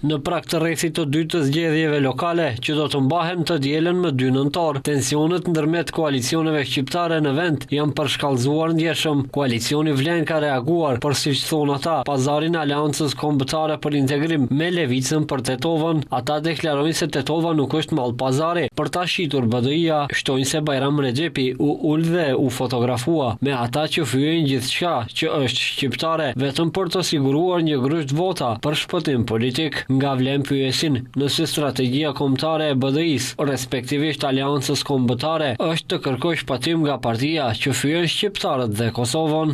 Në prag të rrethit të dytë të zgjedhjeve lokale, që do të mbahen të dielën më 2 nëntor, tensionet ndërmjet koalicioneve shqiptare në vend janë përshkallëzuar ndjeshëm. Koalicioni Vlen ka reaguar për, siç thonë ata, pazarin Aleancës Kombëtare për Integrim me levicën për Tetovën. Ata deklarojnë se Tetova nuk është mall pazari. Për ta shitur BDI-ja, shtojnë se Bajram Rexhepi u ul dhe u fotografua me ata që fyejnë gjithçka që është shqiptare, vetëm për të siguruar një grysht vota për shpëtim politik. Nga Vlen pyesin nëse strategjia kombëtare e BDI-s, respektivisht Aleancës Kombëtare, është të kërkojë shpatim nga partia që fyen shqiptarët dhe Kosovën.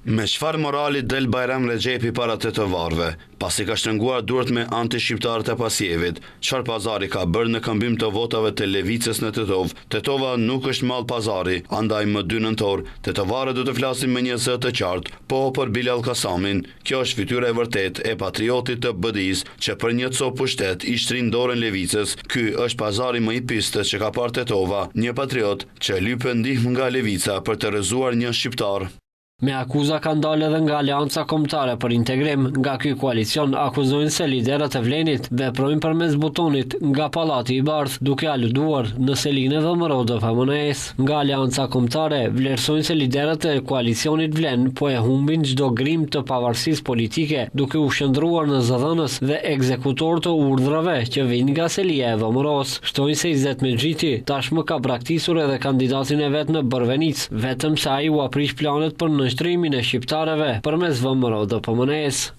Me çfarë morali del Bajram Rexhepi para tetovarëve, pasi ka shtrënguar duart me anti-shqiptarët e pasjevit? Çfarë pazari ka bërë në këmbim të votave të levicës në Tetovë? Tetova nuk është mall pazari, andaj më 2 nëntor, tetovarët do të flasin me një zë të qartë, po për Bilal Kasamin. Kjo është fytyra e vërtet e patriotit të BDI-s që për një copë pushtet i shtrin dorën levicës. Ky është pazari më i pistë që ka parë Tetova, një patriot që lypë ndihmë nga levica për të rrëzuar një shqiptar. Me akuza ka dalë edhe nga Aleanca Kombëtare për Integrim. Nga ky koalicion akuzojnë se liderët e Vlenit veprojnë përmes butonit nga Pallati i Bardh, duke aluduar në selinë dhe mërodë PMN-s. Nga Aleanca Kombëtare vlerësojnë se liderët e koalicionit Vlen po e humbin çdo grim të pavarësisë politike, duke u shndruar në zëdhënës dhe ekzekutor të urdhrave që vijnë nga selia e VMRO-s. Shtojnë se Izet Mexhiti tashmë ka braktisur edhe kandidatin e vet në Bërvenic, vetëm se ai u aprish planet për nështrimin e shqiptarëve përmes VMRO-PMN-s.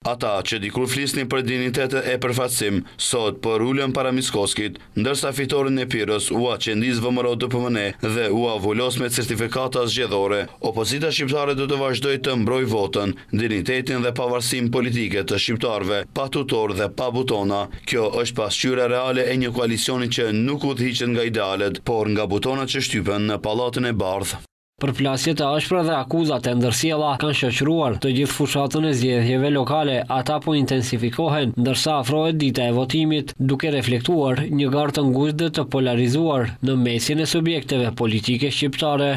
Ata që dikur flisnin për dinitetë e përfaqësim, sot për ulën para Miskoskit, ndërsa fitoren e Pirës ua qendiz VMRO-PMN dhe ua vullos me certifikata zgjedhore. Opozita shqiptare do të vazhdojë të mbrojë votën, dinitetin dhe pavarësinë politike të shqiptarëve, pa tutor dhe pa butona. Kjo është pasqyra reale e një koalicioni që nuk udhëhiqet nga idealet, por nga butonat që shtypen në Pallatin e Bardh. Përplasjet e ashpra dhe akuzat e ndërsjella kanë shoqëruar të gjithë fushatën e zgjedhjeve lokale. Ata po intensifikohen ndërsa afrohet dita e votimit, duke reflektuar një garë të ngushtë dhe të polarizuar në mesin e subjekteve politike shqiptare.